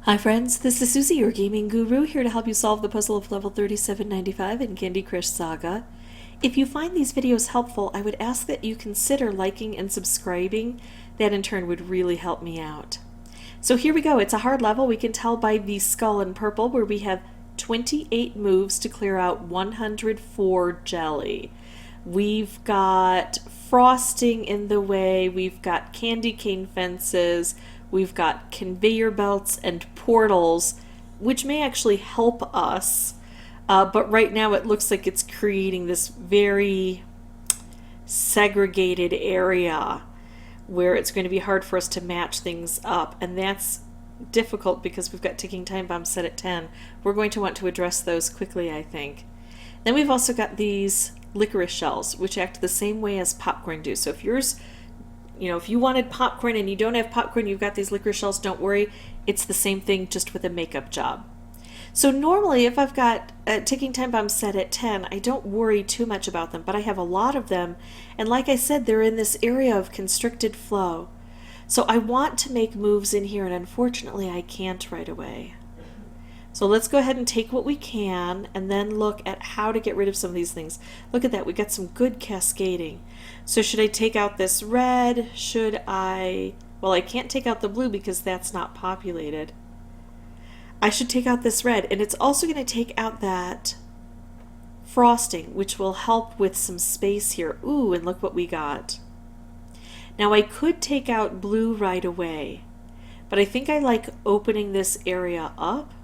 Hi friends, this is Suzy, your gaming guru, here to help you solve the puzzle of level 3795 in Candy Crush Saga. If you find these videos helpful, I would ask that you consider liking and subscribing. That in turn would really help me out. So here we go. It's a hard level. We can tell by the skull in purple where we have 28 moves to clear out 104 jelly. We've got frosting in the way, we've got candy cane fences, we've got conveyor belts and portals, which may actually help us. But right now it looks like it's creating this very segregated area where it's going to be hard for us to match things up. And that's difficult because we've got ticking time bombs set at 10. We're going to want to address those quickly, I think. Then we've also got these licorice shells, which act the same way as popcorn do. So if yours, if you wanted popcorn and you don't have popcorn, you've got these licorice shells, don't worry. It's the same thing, just with a makeup job. So normally if I've got a ticking time bomb set at 10, I don't worry too much about them, but I have a lot of them. And like I said, they're in this area of constricted flow. So I want to make moves in here, and unfortunately I can't right away. So let's go ahead and take what we can and then look at how to get rid of some of these things. Look at that, we got some good cascading. So should I take out this red? Should I... Well, I can't take out the blue because that's not populated. I should take out this red, and it's also going to take out that frosting, which will help with some space here. Ooh, and look what we got. Now I could take out blue right away, but I think I like opening this area up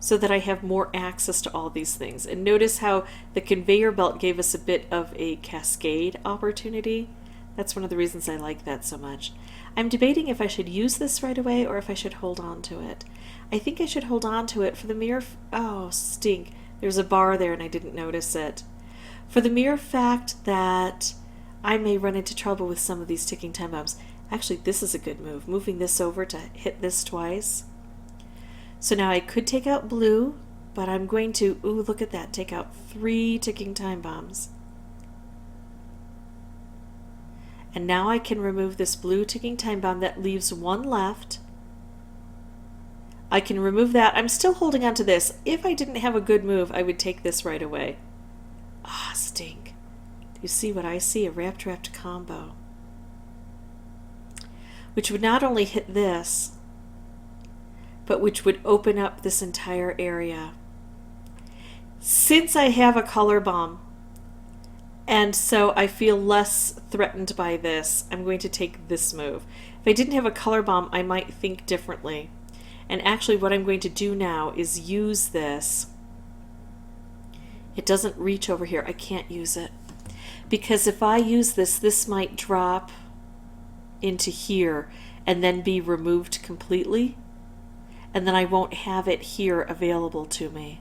so that I have more access to all these things. And notice how the conveyor belt gave us a bit of a cascade opportunity. That's one of the reasons I like that so much. I'm debating if I should use this right away or if I should hold on to it. I think I should hold on to it for the mere... Oh, stink. There's a bar there and I didn't notice it. For the mere fact that I may run into trouble with some of these ticking time bombs. Actually, this is a good move. Moving this over to hit this twice. So now I could take out blue, but I'm going to, ooh, look at that, take out 3 ticking time bombs. And now I can remove this blue ticking time bomb. That leaves 1 left. I can remove that. I'm still holding on to this. If I didn't have a good move, I would take this right away. Ah, stink. Do you see what I see? A wrapped combo. Which would not only hit this, but which would open up this entire area. Since I have a color bomb, and so I feel less threatened by this, I'm going to take this move. If I didn't have a color bomb, I might think differently. And actually what I'm going to do now is use this. It doesn't reach over here. I can't use it. Because if I use this, this might drop into here and then be removed completely. And then I won't have it here available to me.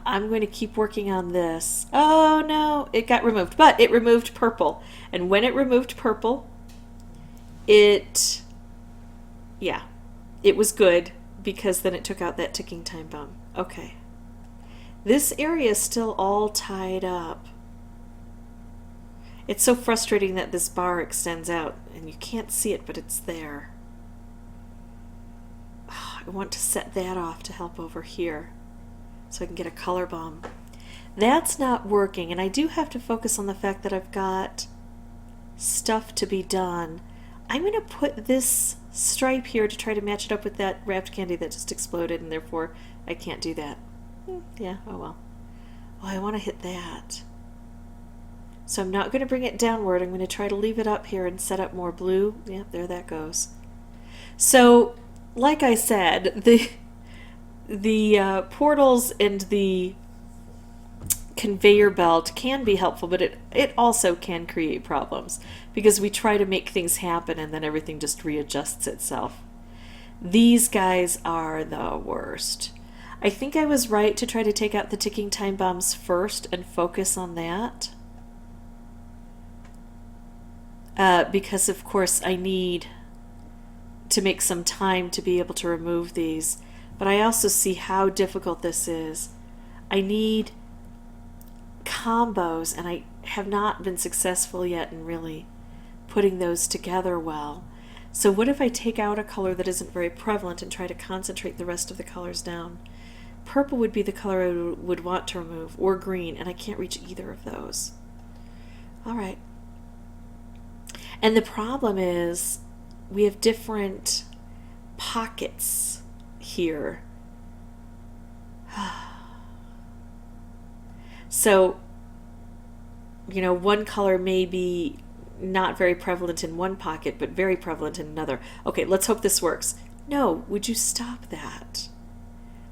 I'm going to keep working on this. Oh no, it got removed, but it removed purple. And when it removed purple, it was good because then it took out that ticking time bomb. Okay. This area is still all tied up. It's so frustrating that this bar extends out and you can't see it, but it's there. I want to set that off to help over here so I can get a color bomb. That's not working, and I do have to focus on the fact that I've got stuff to be done. I'm going to put this stripe here to try to match it up with that wrapped candy that just exploded, and therefore I can't do that. Yeah, oh well. Oh, I want to hit that. So I'm not going to bring it downward. I'm going to try to leave it up here and set up more blue. Yep, there that goes. So like I said, the portals and the conveyor belt can be helpful, but it also can create problems because we try to make things happen and then everything just readjusts itself. These guys are the worst. I think I was right to try to take out the ticking time bombs first and focus on that. Because of course I need to make some time to be able to remove these. But I also see how difficult this is. I need combos, and I have not been successful yet in really putting those together well. So what if I take out a color that isn't very prevalent and try to concentrate the rest of the colors down? Purple would be the color I would want to remove, or green, and I can't reach either of those. All right. And the problem is we have different pockets here. So, one color may be not very prevalent in one pocket, but very prevalent in another. Okay, let's hope this works. No, would you stop that?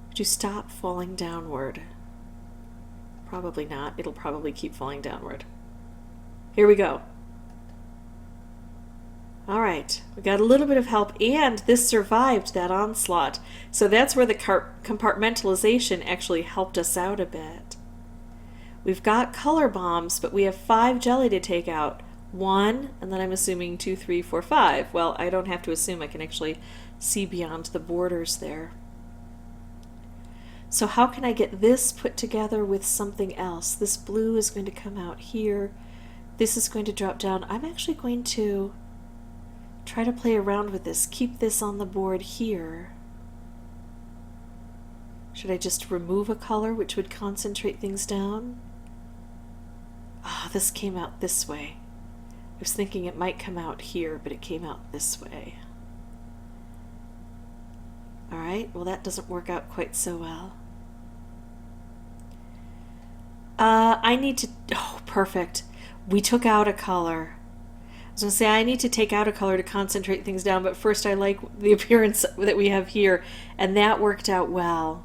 Would you stop falling downward? Probably not. It'll probably keep falling downward. Here we go. All right, we got a little bit of help, and this survived that onslaught. So that's where the compartmentalization actually helped us out a bit. We've got color bombs, but we have 5 jelly to take out. 1, and then I'm assuming 2, 3, 4, 5. Well, I don't have to assume. I can actually see beyond the borders there. So how can I get this put together with something else? This blue is going to come out here. This is going to drop down. I'm actually going to try to play around with this. Keep this on the board here. Should I just remove a color which would concentrate things down? Ah, this came out this way. I was thinking it might come out here, but it came out this way. All right, well that doesn't work out quite so well. I need to, oh, perfect. We took out a color. I was going to say I need to take out a color to concentrate things down, but first I like the appearance that we have here, and that worked out well.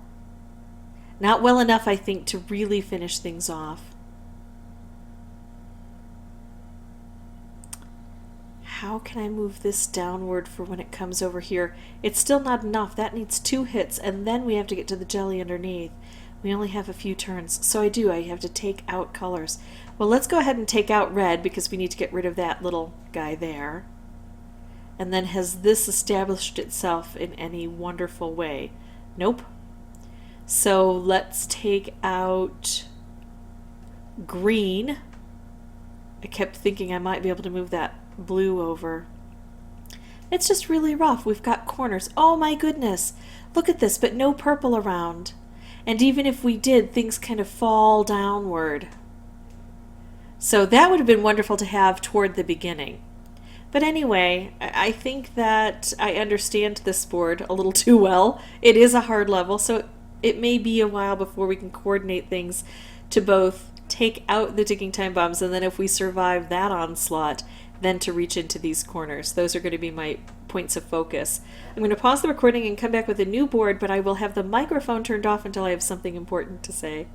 Not well enough, I think, to really finish things off. How can I move this downward for when it comes over here? It's still not enough. That needs 2 hits, and then we have to get to the jelly underneath. We only have a few turns, so I have to take out colors. Well, let's go ahead and take out red because we need to get rid of that little guy there. And then has this established itself in any wonderful way? Nope. So let's take out green. I kept thinking I might be able to move that blue over. It's just really rough. We've got corners. Oh my goodness. Look at this, but no purple around. And even if we did, things kind of fall downward. So that would have been wonderful to have toward the beginning. But anyway, I think that I understand this board a little too well. It is a hard level, so it may be a while before we can coordinate things to both take out the ticking time bombs, and then if we survive that onslaught, then to reach into these corners. Those are going to be my points of focus. I'm going to pause the recording and come back with a new board, but I will have the microphone turned off until I have something important to say.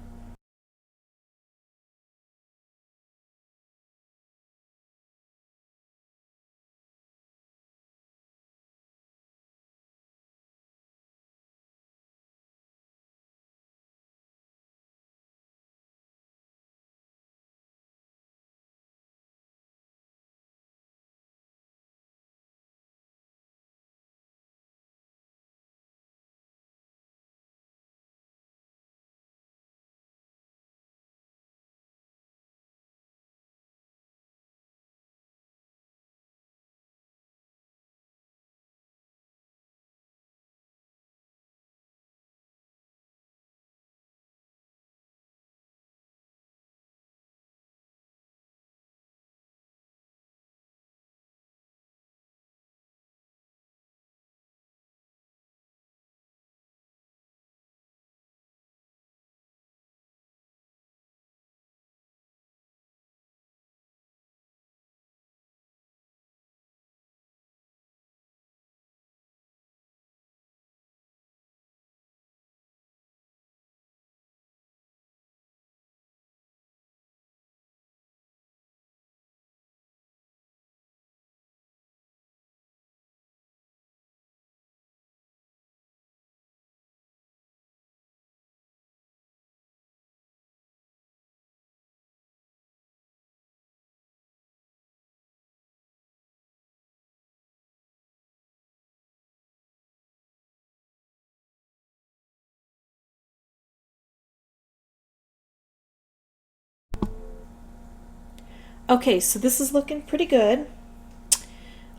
Okay, so this is looking pretty good.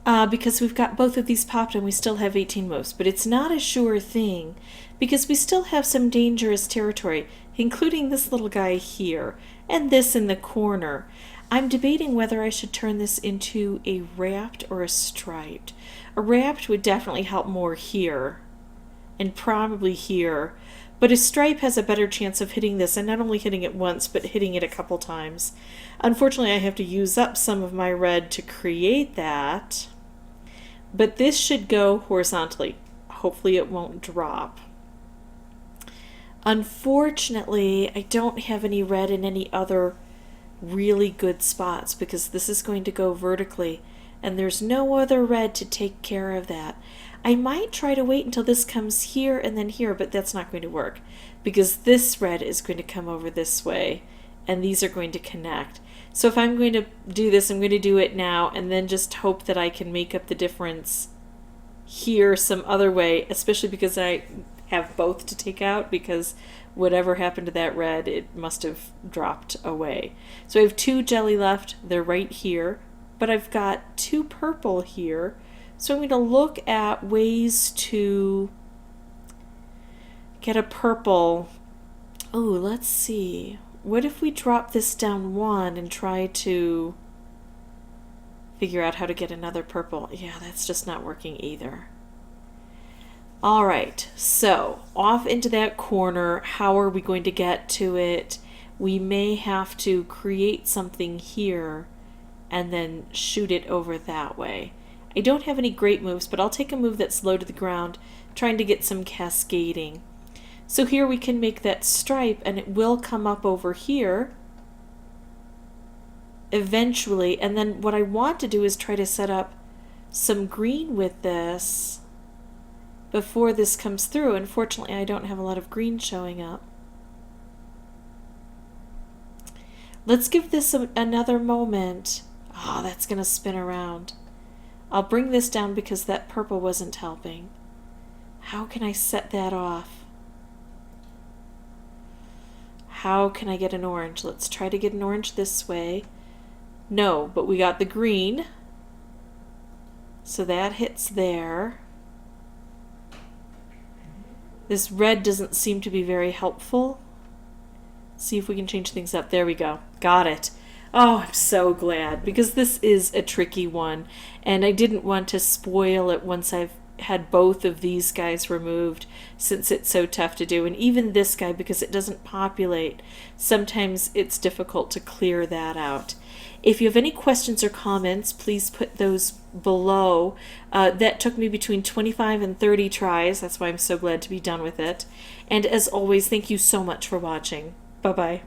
because we've got both of these popped and we still have 18 moves. But it's not a sure thing because we still have some dangerous territory, including this little guy here and this in the corner. I'm debating whether I should turn this into a wrapped or a striped. A wrapped would definitely help more here and probably here, but a stripe has a better chance of hitting this, and not only hitting it once but hitting it a couple times. Unfortunately, I have to use up some of my red to create that, but this should go horizontally. Hopefully it won't drop. Unfortunately, I don't have any red in any other really good spots because this is going to go vertically and there's no other red to take care of that. I might try to wait until this comes here and then here, but that's not going to work because this red is going to come over this way and these are going to connect. So if I'm going to do this, I'm going to do it now and then just hope that I can make up the difference here some other way, especially because I have both to take out, because whatever happened to that red, it must have dropped away. So I have 2 jelly left. They're right here, but I've got 2 purple here. So I'm going to look at ways to get a purple. Oh, let's see. What if we drop this down 1 and try to figure out how to get another purple? Yeah, that's just not working either. All right, so off into that corner, how are we going to get to it? We may have to create something here and then shoot it over that way. I don't have any great moves, but I'll take a move that's low to the ground, trying to get some cascading. So here we can make that stripe and it will come up over here eventually. And then what I want to do is try to set up some green with this before this comes through. Unfortunately, I don't have a lot of green showing up. Let's give this another moment. Oh, that's going to spin around. I'll bring this down because that purple wasn't helping. How can I set that off? How can I get an orange? Let's try to get an orange this way. No, but we got the green. So that hits there. This red doesn't seem to be very helpful. See if we can change things up. There we go. Got it. Oh, I'm so glad, because this is a tricky one, and I didn't want to spoil it once I've had both of these guys removed, since it's so tough to do. And even this guy, because it doesn't populate, sometimes it's difficult to clear that out. If you have any questions or comments, please put those below. That took me between 25 and 30 tries. That's why I'm so glad to be done with it. And as always, thank you so much for watching. Bye-bye.